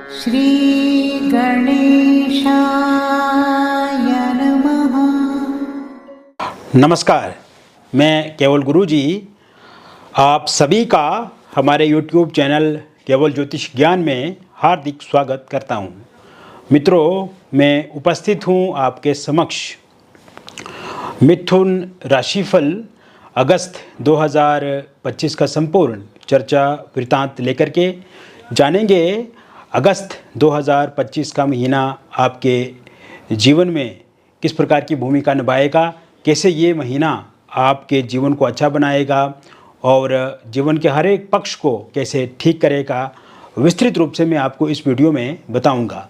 श्री गणेशाय नमः। नमस्कार, मैं केवल गुरुजी आप सभी का हमारे YouTube चैनल केवल ज्योतिष ज्ञान में हार्दिक स्वागत करता हूं। मित्रों, मैं उपस्थित हूं आपके समक्ष मिथुन राशिफल अगस्त 2025 का संपूर्ण चर्चा वृत्तांत लेकर के जानेंगे। अगस्त 2025 का महीना आपके जीवन में किस प्रकार की भूमिका निभाएगा, कैसे ये महीना आपके जीवन को अच्छा बनाएगा और जीवन के हर एक पक्ष को कैसे ठीक करेगा, विस्तृत रूप से मैं आपको इस वीडियो में बताऊंगा।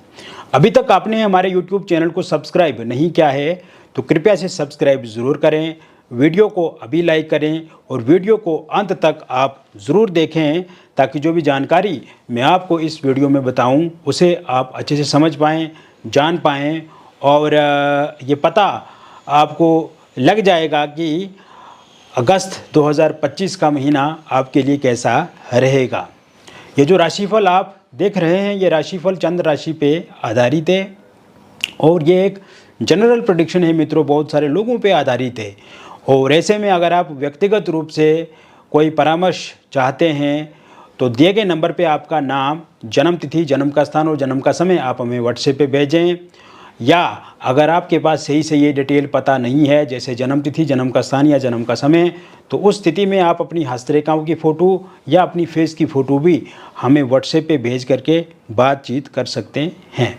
अभी तक आपने हमारे YouTube चैनल को सब्सक्राइब नहीं किया है तो कृपया से सब्सक्राइब ज़रूर करें, वीडियो को अभी लाइक करें और वीडियो को अंत तक आप ज़रूर देखें ताकि जो भी जानकारी मैं आपको इस वीडियो में बताऊं उसे आप अच्छे से समझ पाएँ, जान पाएँ और ये पता आपको लग जाएगा कि अगस्त 2025 का महीना आपके लिए कैसा रहेगा। ये जो राशिफल आप देख रहे हैं ये राशिफल चंद्र राशि पे आधारित है और ये एक जनरल प्रेडिक्शन है मित्रों, बहुत सारे लोगों पे आधारित है। और ऐसे में अगर आप व्यक्तिगत रूप से कोई परामर्श चाहते हैं तो दिए गए नंबर पे आपका नाम, जन्म तिथि, जन्म का स्थान और जन्म का समय आप हमें व्हाट्सएप पे भेजें। या अगर आपके पास सही से ये डिटेल पता नहीं है जैसे जन्म तिथि, जन्म का स्थान या जन्म का समय, तो उस स्थिति में आप अपनी हस्तरेखाओं की फ़ोटो या अपनी फेस की फ़ोटो भी हमें व्हाट्सएप पे भेज करके बातचीत कर सकते हैं।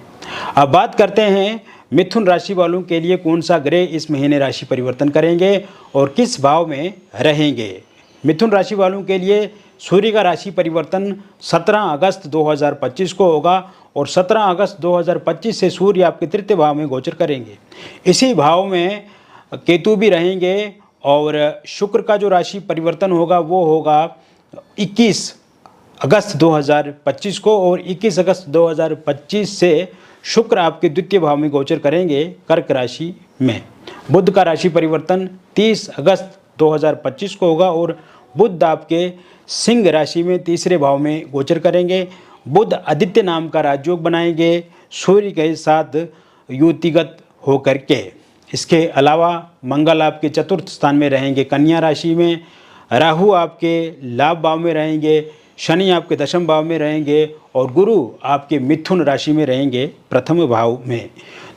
अब बात करते हैं मिथुन राशि वालों के लिए कौन सा ग्रह इस महीने राशि परिवर्तन करेंगे और किस भाव में रहेंगे। मिथुन राशि वालों के लिए सूर्य का राशि परिवर्तन 17 अगस्त 2025 को होगा और 17 अगस्त 2025 से सूर्य आपके तृतीय भाव में गोचर करेंगे। इसी भाव में केतु भी रहेंगे और शुक्र का जो राशि परिवर्तन होगा वो होगा 21 अगस्त 2025 को और 21 अगस्त 2025 से शुक्र आपके द्वितीय भाव में गोचर करेंगे कर्क राशि में। बुध का राशि परिवर्तन 30 अगस्त 2025 को होगा और बुध आपके सिंह राशि में तीसरे भाव में गोचर करेंगे। बुध आदित्य नाम का राजयोग बनाएंगे सूर्य के साथ युतिगत होकर के। इसके अलावा मंगल आपके चतुर्थ स्थान में रहेंगे कन्या राशि में, राहु आपके लाभ भाव में रहेंगे, शनि आपके दशम भाव में रहेंगे और गुरु आपके मिथुन राशि में रहेंगे प्रथम भाव में।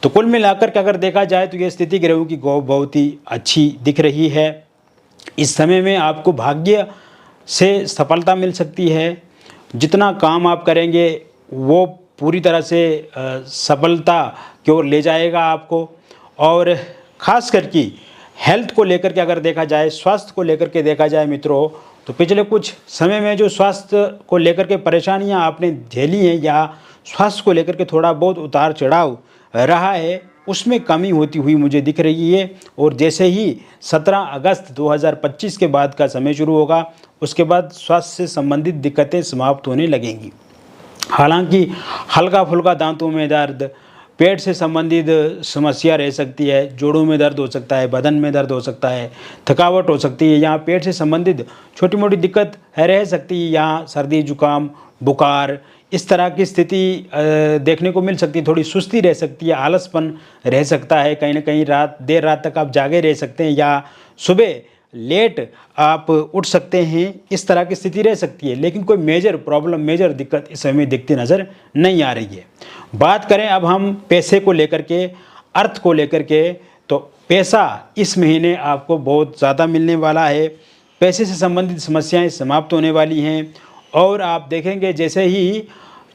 तो कुल मिलाकर के अगर देखा जाए तो ये स्थिति ग्रहों की बहुत ही अच्छी दिख रही है। इस समय में आपको भाग्य से सफलता मिल सकती है। जितना काम आप करेंगे वो पूरी तरह से सफलता की ओर ले जाएगा आपको। और ख़ास करके हेल्थ को लेकर के अगर देखा जाए, स्वास्थ्य को लेकर के देखा जाए मित्रों, तो पिछले कुछ समय में जो स्वास्थ्य को लेकर के परेशानियां आपने झेली हैं या स्वास्थ्य को लेकर के थोड़ा बहुत उतार चढ़ाव रहा है उसमें कमी होती हुई मुझे दिख रही है। और जैसे ही 17 अगस्त 2025 के बाद का समय शुरू होगा उसके बाद स्वास्थ्य से संबंधित दिक्कतें समाप्त होने लगेंगी। हालांकि हल्का फुल्का दांतों में दर्द, पेट से संबंधित समस्या रह सकती है, जोड़ों में दर्द हो सकता है, बदन में दर्द हो सकता है, थकावट हो सकती है, यहाँ पेट से संबंधित छोटी मोटी दिक्कत रह सकती है, यहाँ सर्दी जुकाम बुखार इस तरह की स्थिति देखने को मिल सकती है। थोड़ी सुस्ती रह सकती है, आलसपन रह सकता है, कहीं ना कहीं देर रात तक आप जागे रह सकते हैं या सुबह लेट आप उठ सकते हैं, इस तरह की स्थिति रह सकती है। लेकिन कोई मेजर प्रॉब्लम, मेजर दिक्कत इस समय दिखती नज़र नहीं आ रही है। बात करें अब हम पैसे को लेकर के, अर्थ को लेकर के, तो पैसा इस महीने आपको बहुत ज़्यादा मिलने वाला है। पैसे से संबंधित समस्याएं समाप्त होने वाली हैं और आप देखेंगे जैसे ही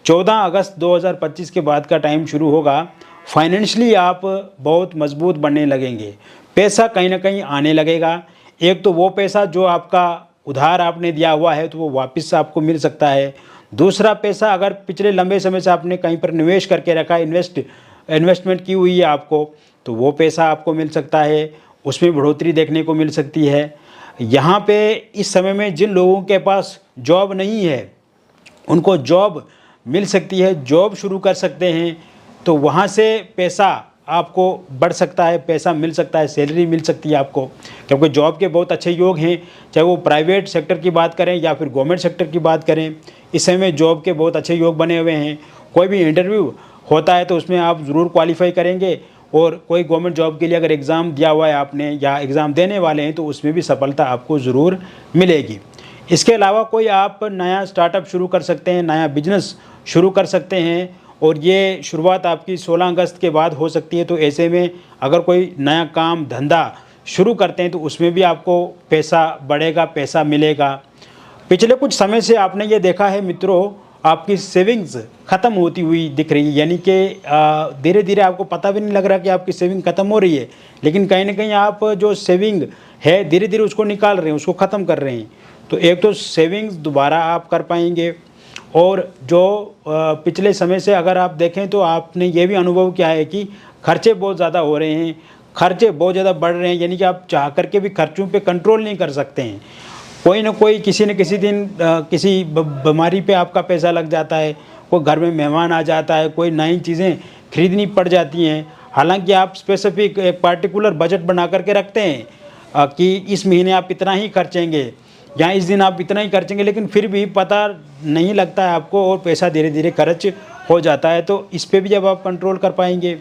14 अगस्त 2025 के बाद का टाइम शुरू होगा फाइनेंशियली आप बहुत मजबूत बनने लगेंगे। पैसा कहीं ना कहीं आने लगेगा। एक तो वो पैसा जो आपका उधार आपने दिया हुआ है तो वो वापस आपको मिल सकता है। दूसरा पैसा अगर पिछले लंबे समय से आपने कहीं पर निवेश करके रखा है, इन्वेस्टमेंट की हुई है आपको, तो वो पैसा आपको मिल सकता है, उसमें बढ़ोतरी देखने को मिल सकती है। यहाँ पे इस समय में जिन लोगों के पास जॉब नहीं है उनको जॉब मिल सकती है, जॉब शुरू कर सकते हैं, तो वहाँ से पैसा आपको बढ़ सकता है, पैसा मिल सकता है, सैलरी मिल सकती है आपको, क्योंकि जॉब के बहुत अच्छे योग हैं। चाहे वो प्राइवेट सेक्टर की बात करें या फिर गवर्नमेंट सेक्टर की बात करें, इस समय जॉब के बहुत अच्छे योग बने हुए हैं। कोई भी इंटरव्यू होता है तो उसमें आप ज़रूर क्वालिफाई करेंगे, और कोई गवर्नमेंट जॉब के लिए अगर एग्ज़ाम दिया हुआ है आपने या एग्ज़ाम देने वाले हैं तो उसमें भी सफलता आपको ज़रूर मिलेगी। इसके अलावा कोई आप नया स्टार्टअप शुरू कर सकते हैं, नया बिजनेस शुरू कर सकते हैं, और ये शुरुआत आपकी 16 अगस्त के बाद हो सकती है। तो ऐसे में अगर कोई नया काम धंधा शुरू करते हैं तो उसमें भी आपको पैसा बढ़ेगा, पैसा मिलेगा। पिछले कुछ समय से आपने ये देखा है मित्रों, आपकी सेविंग्स ख़त्म होती हुई दिख रही है, यानी कि धीरे धीरे आपको पता भी नहीं लग रहा कि आपकी सेविंग ख़त्म हो रही है, लेकिन कहीं ना कहीं आप जो सेविंग है धीरे धीरे उसको निकाल रहे हैं, उसको ख़त्म कर रहे हैं। तो एक तो सेविंग्स दोबारा आप कर पाएंगे, और जो पिछले समय से अगर आप देखें तो आपने ये भी अनुभव किया है कि खर्चे बहुत ज़्यादा हो रहे हैं, खर्चे बहुत ज़्यादा बढ़ रहे हैं, यानी कि आप चाह करके भी खर्चों पे कंट्रोल नहीं कर सकते हैं। कोई ना कोई किसी न किसी दिन किसी बीमारी पे आपका पैसा लग जाता है, कोई घर में मेहमान आ जाता है, कोई नई चीज़ें खरीदनी पड़ जाती हैं। हालांकि आप स्पेसिफिक एक पार्टिकुलर बजट बना करके रखते हैं कि इस महीने आप इतना ही खर्चेंगे या इस दिन आप इतना ही खर्चेंगे, लेकिन फिर भी पता नहीं लगता है आपको और पैसा धीरे धीरे खर्च हो जाता है। तो इस पर भी जब आप कंट्रोल कर पाएंगे।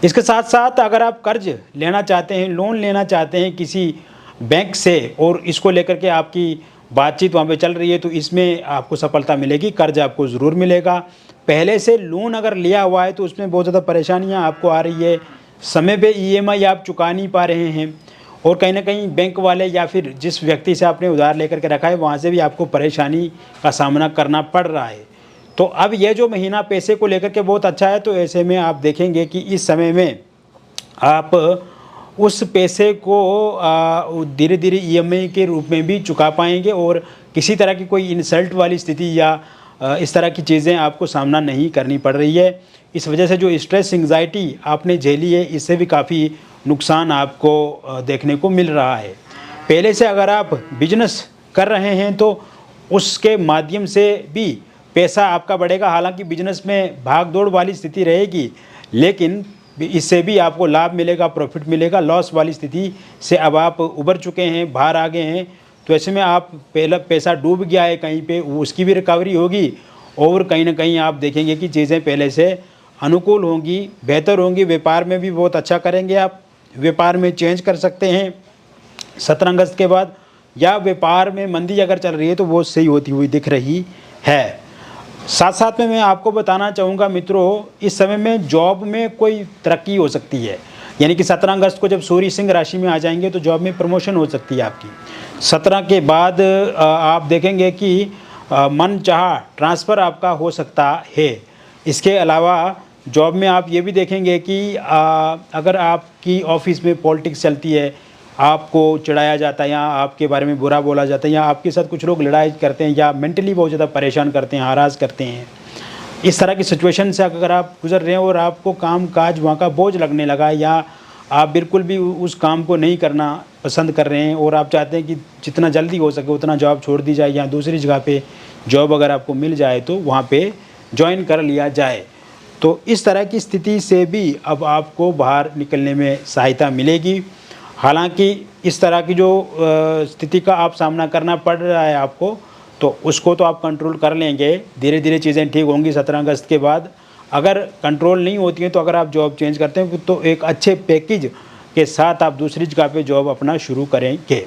इसके साथ साथ अगर आप कर्ज लेना चाहते हैं, लोन लेना चाहते हैं किसी बैंक से, और इसको लेकर के आपकी बातचीत वहाँ पे चल रही है, तो इसमें आपको सफलता मिलेगी, कर्ज आपको ज़रूर मिलेगा। पहले से लोन अगर लिया हुआ है तो उसमें बहुत ज़्यादा परेशानियाँ आपको आ रही है, समय पे EMI आप चुका नहीं पा रहे हैं, और कहीं ना कहीं बैंक वाले या फिर जिस व्यक्ति से आपने उधार लेकर के रखा है वहाँ से भी आपको परेशानी का सामना करना पड़ रहा है। तो अब ये जो महीना पैसे को लेकर के बहुत अच्छा है, तो ऐसे में आप देखेंगे कि इस समय में आप उस पैसे को धीरे धीरे EMI के रूप में भी चुका पाएंगे, और किसी तरह की कोई इंसल्ट वाली स्थिति या इस तरह की चीज़ें आपको सामना नहीं करनी पड़ रही है। इस वजह से जो स्ट्रेस एंग्जाइटी आपने झेली है, इससे भी काफ़ी नुकसान आपको देखने को मिल रहा है। पहले से अगर आप बिजनेस कर रहे हैं तो उसके माध्यम से भी पैसा आपका बढ़ेगा। हालांकि बिजनेस में भाग दौड़ वाली स्थिति रहेगी, लेकिन इससे भी आपको लाभ मिलेगा, प्रॉफिट मिलेगा। लॉस वाली स्थिति से अब आप उबर चुके हैं, बाहर आ गए हैं, तो ऐसे में आप पहला पैसा डूब गया है कहीं पे, उसकी भी रिकवरी होगी, और कहीं ना कहीं आप देखेंगे कि चीज़ें पहले से अनुकूल होंगी, बेहतर होंगी। व्यापार में भी बहुत अच्छा करेंगे आप, व्यापार में चेंज कर सकते हैं 17 अगस्त के बाद, या व्यापार में मंदी अगर चल रही है तो वो सही होती हुई दिख रही है। साथ साथ में मैं आपको बताना चाहूँगा मित्रों, इस समय में जॉब में कोई तरक्की हो सकती है, यानी कि 17 अगस्त को जब सूर्य सिंह राशि में आ जाएंगे तो जॉब में प्रमोशन हो सकती है आपकी। 17 के बाद आप देखेंगे कि मन चाहा ट्रांसफ़र आपका हो सकता है। इसके अलावा जॉब में आप ये भी देखेंगे कि अगर आपकी ऑफिस में पॉलिटिक्स चलती है, आपको चिढ़ाया जाता है या आपके बारे में बुरा बोला जाता है, या आपके साथ कुछ लोग लड़ाई करते हैं या मेंटली बहुत ज़्यादा परेशान करते हैं, हरास करते हैं, इस तरह की सिचुएशन से अगर आप गुजर रहे हैं और आपको काम काज वहाँ का बोझ लगने लगा है, या आप बिल्कुल भी उस काम को नहीं करना पसंद कर रहे हैं और आप चाहते हैं कि जितना जल्दी हो सके उतना जॉब छोड़ दी जाए या दूसरी जगह पे जॉब अगर आपको मिल जाए तो वहाँ पे ज्वाइन कर लिया जाए, तो इस तरह की स्थिति से भी अब आपको बाहर निकलने में सहायता मिलेगी। हालांकि इस तरह की जो स्थिति का आप सामना करना पड़ रहा है आपको, तो उसको तो आप कंट्रोल कर लेंगे, धीरे धीरे चीज़ें ठीक होंगी 17 अगस्त के बाद। अगर कंट्रोल नहीं होती हैं तो अगर आप जॉब चेंज करते हैं तो एक अच्छे पैकेज के साथ आप दूसरी जगह पे जॉब अपना शुरू करेंगे।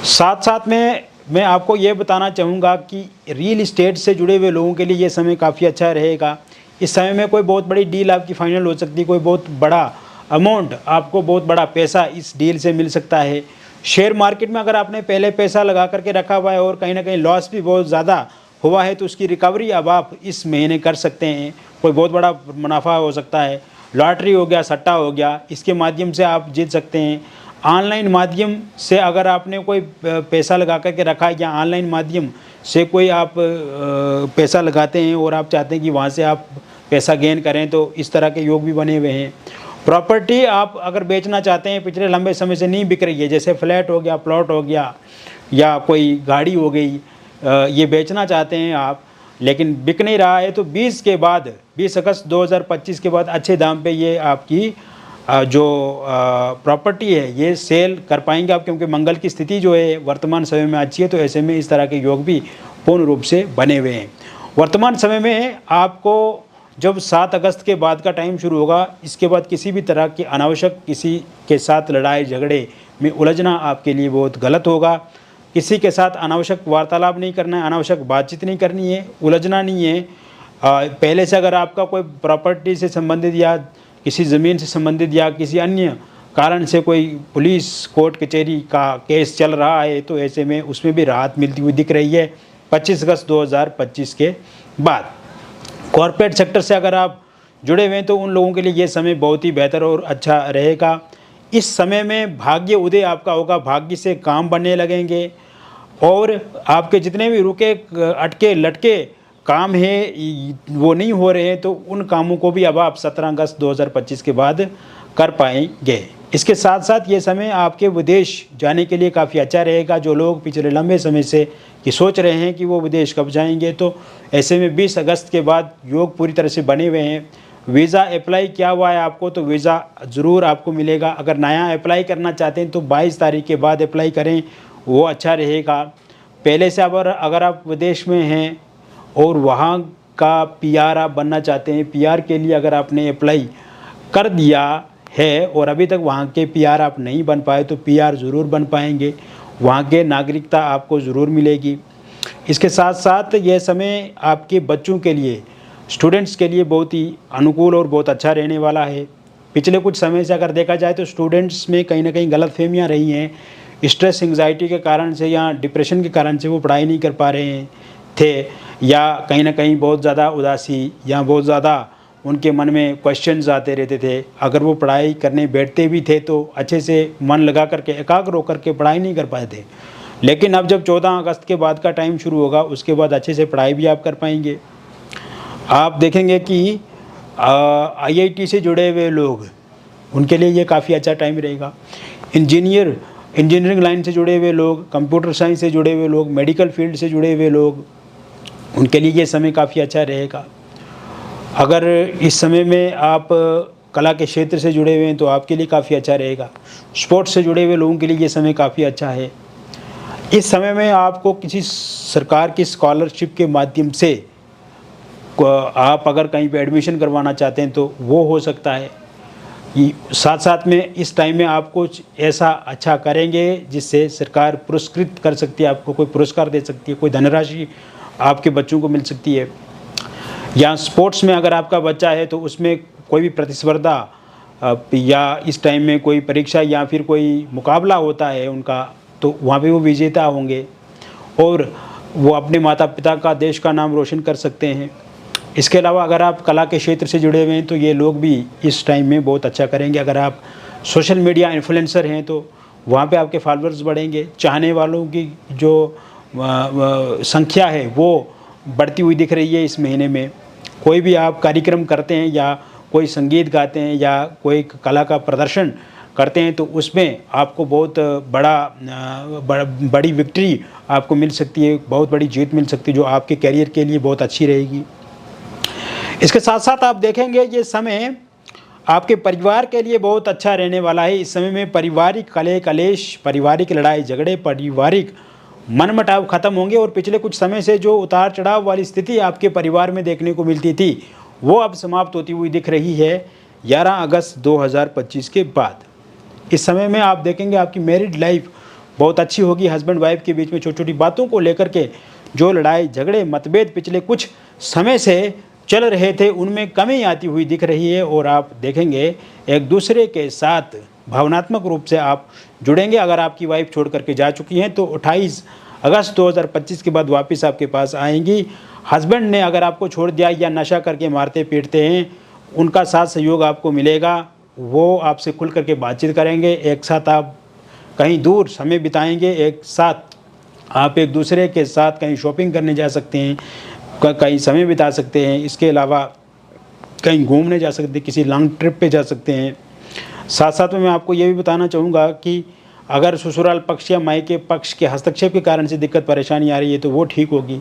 साथ साथ में मैं आपको ये बताना चाहूँगा कि रियल इस्टेट से जुड़े हुए लोगों के लिए ये समय काफ़ी अच्छा रहेगा। इस समय में कोई बहुत बड़ी डील आपकी फाइनल हो सकती है, कोई बहुत बड़ा अमाउंट, आपको बहुत बड़ा पैसा इस डील से मिल सकता है। शेयर मार्केट में अगर आपने पहले पैसा लगा करके रखा हुआ है और कहीं ना कहीं लॉस भी बहुत ज़्यादा हुआ है तो उसकी रिकवरी अब आप इस महीने कर सकते हैं। कोई बहुत बड़ा मुनाफा हो सकता है, लॉटरी हो गया, सट्टा हो गया, इसके माध्यम से आप जीत सकते हैं। ऑनलाइन माध्यम से अगर आपने कोई पैसा लगा करके रखा है या ऑनलाइन माध्यम से कोई आप पैसा लगाते हैं और आप चाहते हैं कि वहाँ से आप पैसा गेन करें, तो इस तरह के योग भी बने हुए हैं। प्रॉपर्टी आप अगर बेचना चाहते हैं, पिछले लंबे समय से नहीं बिक रही है, जैसे फ्लैट हो गया, प्लॉट हो गया या कोई गाड़ी हो गई, ये बेचना चाहते हैं आप लेकिन बिक नहीं रहा है, तो 20 के बाद 20 अगस्त 2025 के बाद अच्छे दाम पे ये आपकी जो प्रॉपर्टी है ये सेल कर पाएंगे आप, क्योंकि मंगल की स्थिति जो है वर्तमान समय में अच्छी है। तो ऐसे में इस तरह के योग भी पूर्ण रूप से बने हुए हैं। वर्तमान समय में आपको जब 7 अगस्त के बाद का टाइम शुरू होगा, इसके बाद किसी भी तरह की अनावश्यक किसी के साथ लड़ाई झगड़े में उलझना आपके लिए बहुत गलत होगा। किसी के साथ अनावश्यक वार्तालाप नहीं करना है, अनावश्यक बातचीत नहीं करनी है, उलझना नहीं है। पहले से अगर आपका कोई प्रॉपर्टी से संबंधित या किसी ज़मीन से संबंधित या किसी अन्य कारण से कोई पुलिस कोर्ट कचहरी का केस चल रहा है, तो ऐसे में उसमें भी राहत मिलती हुई दिख रही है 25 अगस्त 2025 के बाद। कॉरपोरेट सेक्टर से अगर आप जुड़े हुए हैं तो उन लोगों के लिए ये समय बहुत ही बेहतर और अच्छा रहेगा। इस समय में भाग्य उदय आपका होगा, भाग्य से काम बनने लगेंगे और आपके जितने भी रुके अटके लटके काम है वो नहीं हो रहे हैं, तो उन कामों को भी अब आप 17 अगस्त 2025 के बाद कर पाएंगे। इसके साथ साथ ये समय आपके विदेश जाने के लिए काफ़ी अच्छा रहेगा। जो लोग पिछले लंबे समय से कि सोच रहे हैं कि वो विदेश कब जाएंगे, तो ऐसे में 20 अगस्त के बाद योग पूरी तरह से बने हुए हैं। वीज़ा अप्लाई किया हुआ है आपको तो वीज़ा ज़रूर आपको मिलेगा। अगर नया अप्लाई करना चाहते हैं तो 22 तारीख के बाद अप्लाई करें, वो अच्छा रहेगा। पहले से अगर आप विदेश में हैं और वहाँ का पीआर आप बनना चाहते हैं, पीआर के लिए अगर आपने अप्लाई कर दिया है और अभी तक वहाँ के पीआर आप नहीं बन पाए, तो पीआर ज़रूर बन पाएंगे, वहाँ के नागरिकता आपको ज़रूर मिलेगी। इसके साथ साथ यह समय आपके बच्चों के लिए, स्टूडेंट्स के लिए बहुत ही अनुकूल और बहुत अच्छा रहने वाला है। पिछले कुछ समय से अगर देखा जाए तो स्टूडेंट्स में कहीं ना कहीं गलतफहमियाँ रही हैं। स्ट्रेस एंग्जाइटी के कारण से या डिप्रेशन के कारण से वो पढ़ाई नहीं कर पा रहे थे, या कहीं ना कहीं बहुत ज़्यादा उदासी या बहुत ज़्यादा उनके मन में क्वेश्चंस आते रहते थे। अगर वो पढ़ाई करने बैठते भी थे तो अच्छे से मन लगा करके एकाग्र होकर के पढ़ाई नहीं कर पाए थे। लेकिन अब जब 14 अगस्त के बाद का टाइम शुरू होगा, उसके बाद अच्छे से पढ़ाई भी आप कर पाएंगे। आप देखेंगे कि आईआईटी से जुड़े हुए लोग, उनके लिए ये काफ़ी अच्छा टाइम रहेगा। इंजीनियरिंग लाइन से जुड़े हुए लोग, कंप्यूटर साइंस से जुड़े हुए लोग, मेडिकल फील्ड से जुड़े हुए लोग, उनके लिए ये समय काफ़ी अच्छा रहेगा। अगर इस समय में आप कला के क्षेत्र से जुड़े हुए हैं तो आपके लिए काफ़ी अच्छा रहेगा। स्पोर्ट्स से जुड़े हुए लोगों के लिए ये समय काफ़ी अच्छा है। इस समय में आपको किसी सरकार की स्कॉलरशिप के माध्यम से आप अगर कहीं पे एडमिशन करवाना चाहते हैं तो वो हो सकता है। साथ साथ में इस टाइम में आप कुछ ऐसा अच्छा करेंगे जिससे सरकार पुरस्कृत कर सकती है, आपको कोई पुरस्कार दे सकती है, कोई धनराशि आपके बच्चों को मिल सकती है। या स्पोर्ट्स में अगर आपका बच्चा है तो उसमें कोई भी प्रतिस्पर्धा या इस टाइम में कोई परीक्षा या फिर कोई मुकाबला होता है उनका, तो वहाँ पे वो विजेता होंगे और वो अपने माता पिता का, देश का नाम रोशन कर सकते हैं। इसके अलावा अगर आप कला के क्षेत्र से जुड़े हुए हैं तो ये लोग भी इस टाइम में बहुत अच्छा करेंगे। अगर आप सोशल मीडिया इन्फ्लुएंसर हैं तो वहाँ पे आपके फॉलोअर्स बढ़ेंगे, चाहने वालों की जो संख्या है वो बढ़ती हुई दिख रही है इस महीने में। कोई भी आप कार्यक्रम करते हैं या कोई संगीत गाते हैं या कोई कला का प्रदर्शन करते हैं तो उसमें आपको बहुत बड़ी विक्ट्री आपको मिल सकती है, बहुत बड़ी जीत मिल सकती है, जो आपके करियर के लिए बहुत अच्छी रहेगी। इसके साथ साथ आप देखेंगे ये समय आपके परिवार के लिए बहुत अच्छा रहने वाला है। इस समय में पारिवारिक कलह कलेश, पारिवारिक लड़ाई झगड़े, पारिवारिक मनमुटाव खत्म होंगे और पिछले कुछ समय से जो उतार चढ़ाव वाली स्थिति आपके परिवार में देखने को मिलती थी वो अब समाप्त होती हुई दिख रही है 11 अगस्त 2025 के बाद। इस समय में आप देखेंगे आपकी मैरिड लाइफ बहुत अच्छी होगी। हस्बैंड वाइफ के बीच में छोटी छोटी बातों को लेकर के जो लड़ाई झगड़े मतभेद पिछले कुछ समय से चल रहे थे उनमें कमी आती हुई दिख रही है और आप देखेंगे एक दूसरे के साथ भावनात्मक रूप से आप जुड़ेंगे। अगर आपकी वाइफ छोड़ करके जा चुकी हैं तो 28 अगस्त 2025 के बाद वापस आपके पास आएंगी। हस्बैंड ने अगर आपको छोड़ दिया या नशा करके मारते पीटते हैं, उनका साथ सहयोग आपको मिलेगा, वो आपसे खुल करके बातचीत करेंगे, एक साथ आप कहीं दूर समय बिताएंगे, एक साथ आप एक दूसरे के साथ कहीं शॉपिंग करने जा सकते हैं, कहीं समय बिता सकते हैं। इसके अलावा कहीं घूमने जा सकते हैं, किसी लॉन्ग ट्रिप पे जा सकते हैं। साथ साथ में मैं आपको ये भी बताना चाहूँगा कि अगर ससुराल पक्ष या मायके पक्ष के हस्तक्षेप के कारण से दिक्कत परेशानी आ रही है तो वो ठीक होगी।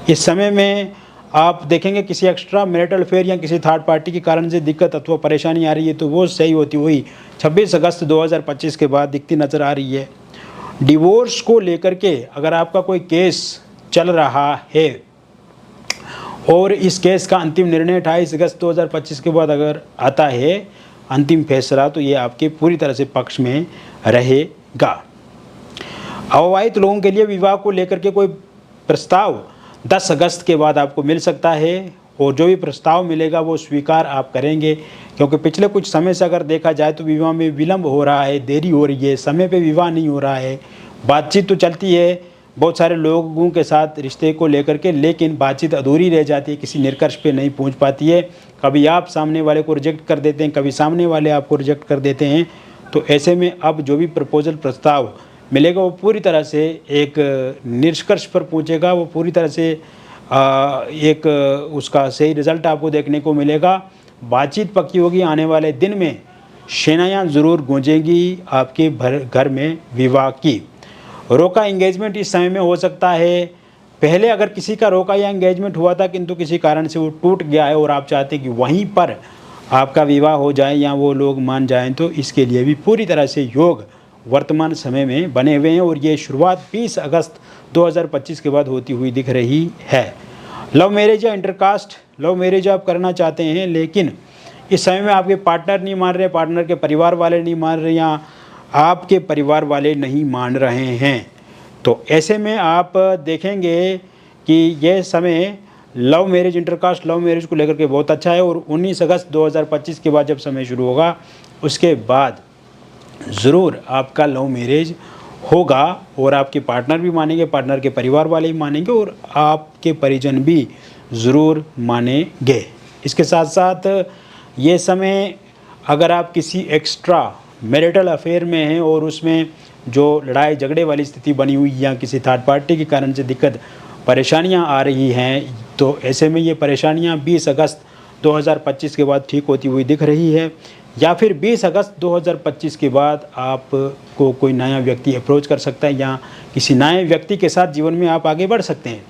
इस समय में आप देखेंगे किसी एक्स्ट्रा मैरिटल अफेयर या किसी थर्ड पार्टी के कारण से दिक्कत अथवा परेशानी आ रही है तो वो सही होती हुई 26 अगस्त 2025 के बाद दिखती नज़र आ रही है। डिवोर्स को लेकर के अगर आपका कोई केस चल रहा है और इस केस का अंतिम निर्णय 28 अगस्त 2025 के बाद अगर आता है अंतिम फैसला, तो ये आपके पूरी तरह से पक्ष में रहेगा। अविवाहित लोगों के लिए विवाह को लेकर के कोई प्रस्ताव 10 अगस्त के बाद आपको मिल सकता है, और जो भी प्रस्ताव मिलेगा वो स्वीकार आप करेंगे, क्योंकि पिछले कुछ समय से अगर देखा जाए तो विवाह में विलंब हो रहा है, देरी हो रही है, समय पे विवाह नहीं हो रहा है। बातचीत तो चलती है बहुत सारे लोगों के साथ रिश्ते को लेकर के, लेकिन बातचीत अधूरी रह जाती है, किसी निष्कर्ष पे नहीं पहुंच पाती है। कभी आप सामने वाले को रिजेक्ट कर देते हैं, कभी सामने वाले आपको रिजेक्ट कर देते हैं। तो ऐसे में अब जो भी प्रपोजल प्रस्ताव मिलेगा वो पूरी तरह से एक निष्कर्ष पर पहुंचेगा, वो पूरी तरह से एक उसका सही रिजल्ट आपको देखने को मिलेगा। बातचीत पक्की होगी, आने वाले दिन में शहनाइयाँ ज़रूर गूंजेंगी आपके घर में विवाह की। रोका एंगेजमेंट इस समय में हो सकता है। पहले अगर किसी का रोका या एंगेजमेंट हुआ था किंतु किसी कारण से वो टूट गया है और आप चाहते हैं कि वहीं पर आपका विवाह हो जाए या वो लोग मान जाएं, तो इसके लिए भी पूरी तरह से योग वर्तमान समय में बने हुए हैं, और ये शुरुआत 20 अगस्त 2025 के बाद होती हुई दिख रही है। लव मैरिज या इंटरकास्ट लव मैरिज आप करना चाहते हैं, लेकिन इस समय में आपके पार्टनर नहीं मान रहे, पार्टनर के परिवार वाले नहीं मान रहे, या आपके परिवार वाले नहीं मान रहे हैं, तो ऐसे में आप देखेंगे कि यह समय love marriage intercaste love marriage को लेकर के बहुत अच्छा है। और 19 अगस्त 2025 के बाद जब समय शुरू होगा उसके बाद ज़रूर आपका लव मैरिज होगा, और आपके पार्टनर भी मानेंगे, पार्टनर के परिवार वाले भी मानेंगे, और आपके परिजन भी ज़रूर मानेंगे। इसके साथ साथ ये समय अगर आप किसी एक्स्ट्रा मैरिटल अफेयर में हैं और उसमें जो लड़ाई झगड़े वाली स्थिति बनी हुई या किसी थर्ड पार्टी के कारण से दिक्कत परेशानियां आ रही हैं, तो ऐसे में ये परेशानियां 20 अगस्त 2025 के बाद ठीक होती हुई दिख रही है, या फिर 20 अगस्त 2025 के बाद आपको कोई नया व्यक्ति अप्रोच कर सकता है, या किसी नए व्यक्ति के साथ जीवन में आप आगे बढ़ सकते हैं।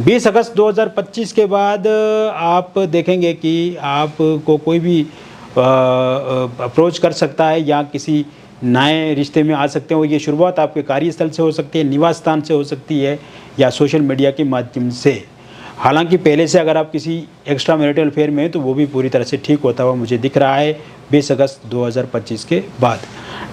20 अगस्त 2025 के बाद आप देखेंगे कि आपको कोई भी अप्रोच कर सकता है या किसी नए रिश्ते में आ सकते हैं। और ये शुरुआत आपके कार्यस्थल से हो सकती है, निवास स्थान से हो सकती है, या सोशल मीडिया के माध्यम से। हालांकि पहले से अगर आप किसी एक्स्ट्रा मैरिटल अफेयर में हैं तो वो भी पूरी तरह से ठीक होता हुआ मुझे दिख रहा है 20 अगस्त 2025 के बाद।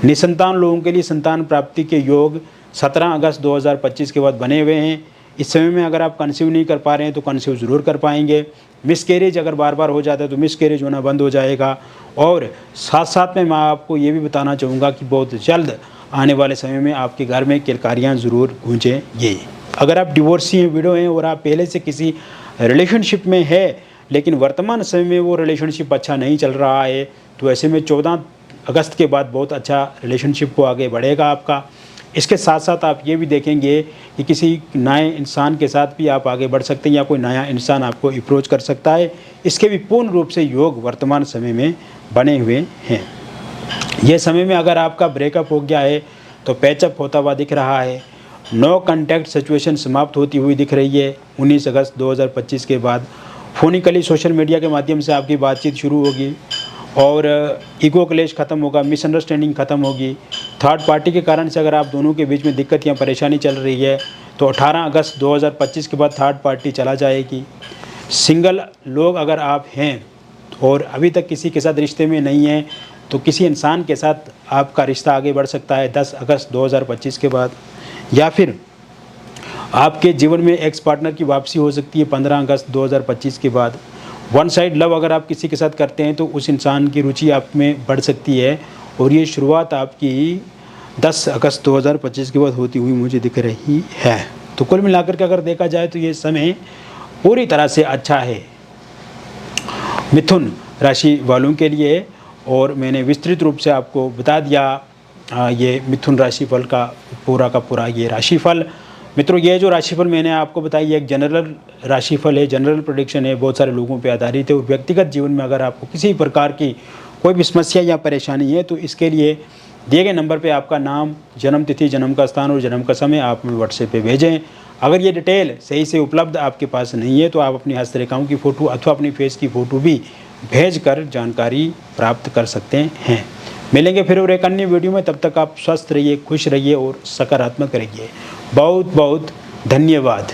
निसंतान लोगों के लिए संतान प्राप्ति के योग 17 अगस्त 2025 के बाद बने हुए हैं। इस समय में अगर आप कंसीव नहीं कर पा रहे हैं तो कंसीव ज़रूर कर पाएंगे। मिसकैरेज अगर बार बार हो जाता है तो मिसकैरेज होना बंद हो जाएगा। और साथ साथ में मैं आपको ये भी बताना चाहूँगा कि बहुत जल्द आने वाले समय में आपके घर में किलकारियाँ ज़रूर गूंजेंगी। अगर आप डिवोर्सी हैं, विडो हैं, और आप पहले से किसी रिलेशनशिप में है लेकिन वर्तमान समय में वो रिलेशनशिप अच्छा नहीं चल रहा है, तो ऐसे में 14 अगस्त के बाद बहुत अच्छा रिलेशनशिप को आगे बढ़ेगा आपका। इसके साथ साथ आप ये भी देखेंगे कि किसी नए इंसान के साथ भी आप आगे बढ़ सकते हैं, या कोई नया इंसान आपको अप्रोच कर सकता है। इसके भी पूर्ण रूप से योग वर्तमान समय में बने हुए हैं। यह समय में अगर आपका ब्रेकअप हो गया है तो पैचअप होता हुआ दिख रहा है। नो कॉन्टैक्ट सिचुएशन समाप्त होती हुई दिख रही है 19 अगस्त 2025 के बाद। फोनिकली सोशल मीडिया के माध्यम से आपकी बातचीत शुरू होगी और ईगो क्लेश ख़त्म होगा, मिसअंडरस्टैंडिंग ख़त्म होगी। थर्ड पार्टी के कारण से अगर आप दोनों के बीच में दिक्कत या परेशानी चल रही है तो 18 अगस्त 2025 के बाद थर्ड पार्टी चला जाएगी। सिंगल लोग अगर आप हैं और अभी तक किसी के साथ रिश्ते में नहीं हैं तो किसी इंसान के साथ आपका रिश्ता आगे बढ़ सकता है 10 अगस्त 2025 के बाद। या फिर आपके जीवन में एक्स पार्टनर की वापसी हो सकती है 15 अगस्त 2025 के बाद। वन साइड लव अगर आप किसी के साथ करते हैं तो उस इंसान की रुचि आप में बढ़ सकती है, और ये शुरुआत आपकी 10 अगस्त 2025 के बाद होती हुई मुझे दिख रही है। तो कुल मिलाकर के अगर देखा जाए तो ये समय पूरी तरह से अच्छा है मिथुन राशि वालों के लिए। और मैंने विस्तृत रूप से आपको बता दिया ये मिथुन राशिफल का पूरा ये राशिफल। मित्रों, ये जो राशिफल मैंने आपको बताई एक जनरल राशिफल है, जनरल प्रेडिक्शन है, बहुत सारे लोगों पे आधारित है। और व्यक्तिगत जीवन में अगर आपको किसी प्रकार की कोई भी समस्या या परेशानी है तो इसके लिए दिए गए नंबर पे आपका नाम, जन्म तिथि, जन्म का स्थान और जन्म का समय आप हमें व्हाट्सएप पे भेजें। अगर ये डिटेल सही से उपलब्ध आपके पास नहीं है तो आप अपनी हस्तरेखाओं की फ़ोटो अथवा अपनी फेस की फ़ोटो भी भेजकर जानकारी प्राप्त कर सकते हैं। मिलेंगे फिर और एक अन्य वीडियो में, तब तक आप स्वस्थ रहिए, खुश रहिए और सकारात्मक रहिए। बहुत बहुत धन्यवाद।